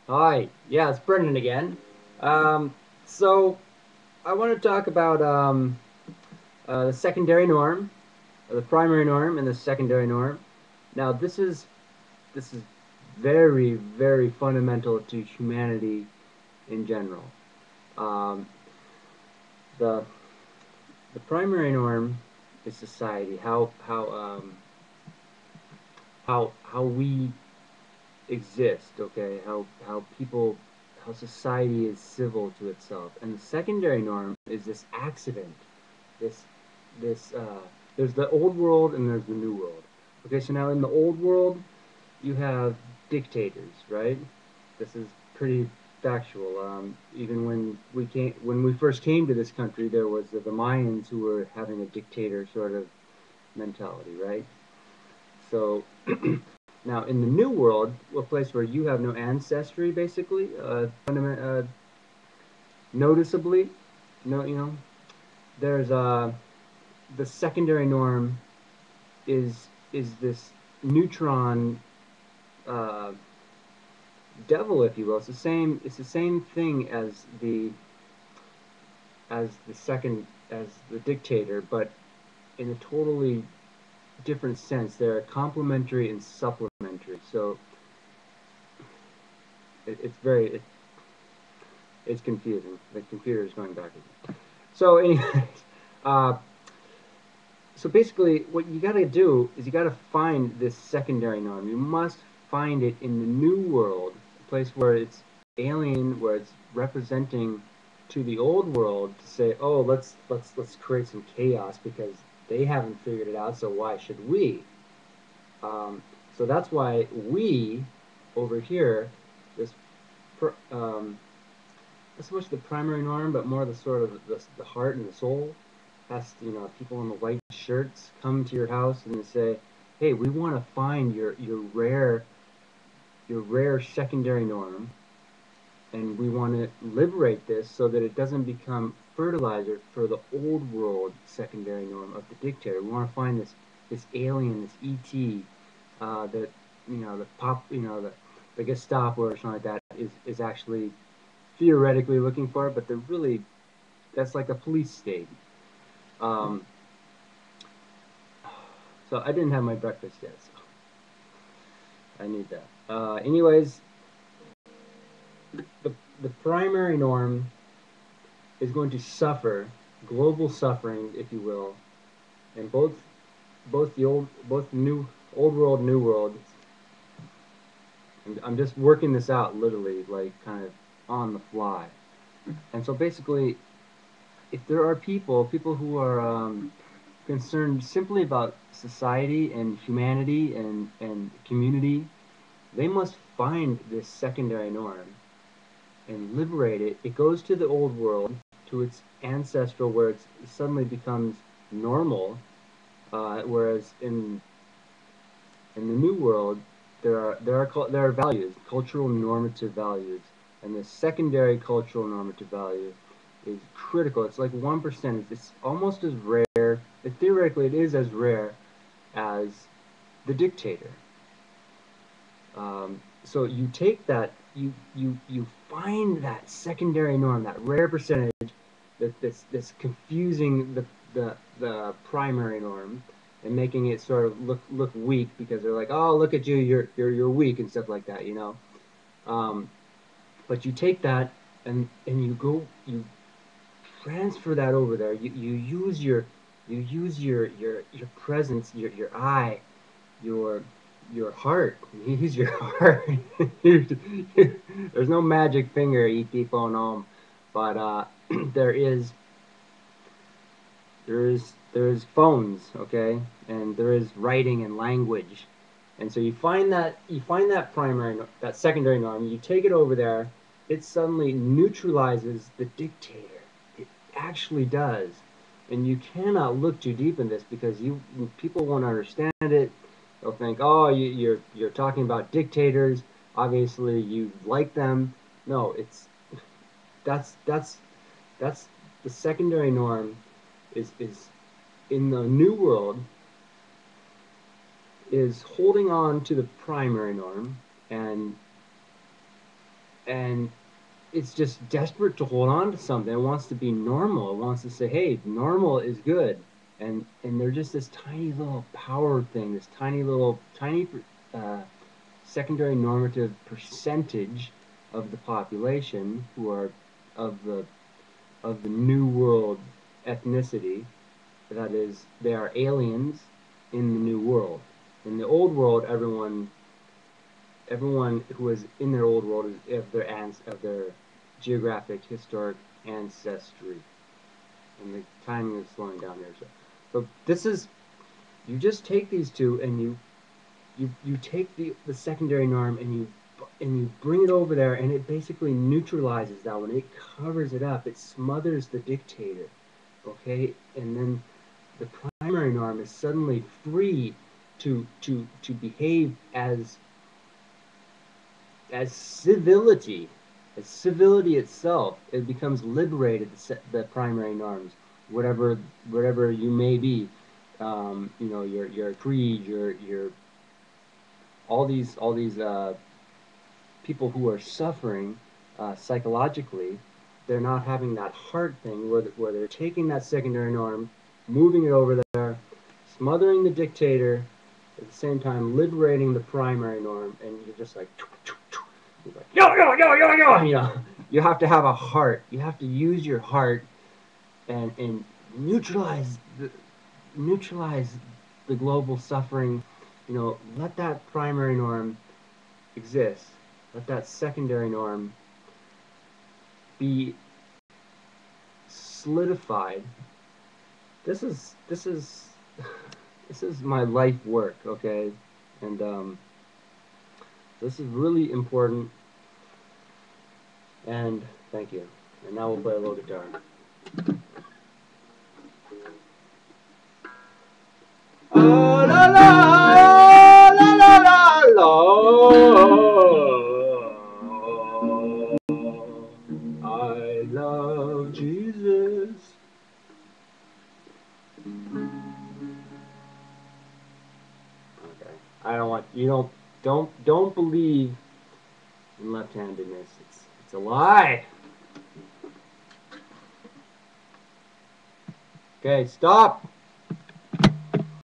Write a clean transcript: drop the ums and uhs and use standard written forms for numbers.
Hi, yeah, it's Brendan again. Um, so I want to talk about the secondary norm, the primary norm, and the secondary norm. Now, this is very, very fundamental to humanity in general. Um, the the primary norm is society, how we exist, okay, how society is civil to itself, and the secondary norm is this accident, this this there's the old world and there's the new world. Okay, so now in the old world you have dictators, right? This is pretty factual. Even when we first came to this country, there was the Mayans who were having a dictator sort of mentality, right? So now in the new world, a place where you have no ancestry, basically, noticeably, no, there's the secondary norm is this neutron uh, devil, if you will. It's the same. It's the same thing as the dictator, but in a totally different sense. They're complementary and supplementary. So it's it's confusing. The computer is going back again. So, anyways, uh, so basically, what you got to do is you got to find this secondary norm. You must find it in the new world, a place where it's alien, where it's representing to the old world to say, oh, let's create some chaos because they haven't figured it out. So why should we? Um, so that's why we over here, this not so much the primary norm, but more the sort of the heart and the soul. Has to, people in the white shirts come to your house and they say, "Hey, we want to find your rare secondary norm, and we want to liberate this so that it doesn't become fertilizer for the old world secondary norm of the dictator. We want to find this alien, this ET, that the pop, the Gestapo or something like that is actually theoretically looking for, but they're really that's like a police state." Um, so I didn't have my breakfast yet, so I need that. Anyways, the the primary norm is going to suffer global suffering, if you will, in both new old world, new world. I'm just working this out literally, like kind of on the fly. And so basically, if there are people who are concerned simply about society and humanity and community, they must find this secondary norm and liberate it. It goes to the old world, to its ancestral, where it suddenly becomes normal. Whereas in the new world, there are values, cultural normative values, and the secondary cultural normative value is critical. It's like 1%. It's almost as rare. Theoretically, it is as rare as the dictator. So you take that, you find that secondary norm, that rare percentage that's confusing the primary norm and making it sort of look weak because they're like, oh, look at you, you're weak and stuff like that. Um, but you take that and you transfer that over there. You use your presence, your eye, your your heart. Use your heart. There's no magic finger, et phone, but there is there is phones, okay, and there is writing and language, and so you find that primary that secondary norm. You take it over there. It suddenly neutralizes the dictator. It actually does, and you cannot look too deep in this because people won't understand it. They'll think, oh, you're talking about dictators. Obviously, you like them. No, that's that's that's the secondary norm is in the new world is holding on to the primary norm and and it's just desperate to hold on to something. It wants to be normal. It wants to say, hey, normal is good. And they're just this tiny little power thing, this tiny little, tiny secondary normative percentage of the population who are of the new world ethnicity. That is, they are aliens in the new world. In the old world, everyone who is in their old world is of their geographic, historic ancestry. And the timing is slowing down here. So this is, you just take these two and you take the secondary norm and you bring it over there, and it basically neutralizes that one. It covers it up. It smothers the dictator. Okay, and then the primary norm is suddenly free to behave as civility, as civility itself. It becomes liberated. The primary norms, whatever you may be, you know, your creed, your all these people who are suffering psychologically. They're not having that heart thing where they're taking that secondary norm, moving it over there, smothering the dictator, at the same time liberating the primary norm, and you're just like, yo, yo, yo, yo, yo, you know. You have to have a heart. You have to use your heart and neutralize the global suffering. You know, let that primary norm exist. Let that secondary norm be solidified. This is this is my life work, okay? And this is really important. And thank you. And now we'll play a little guitar. La la la la la la. I love Jesus. Okay. I don't want you don't believe in left-handedness. It's a lie. Okay, stop.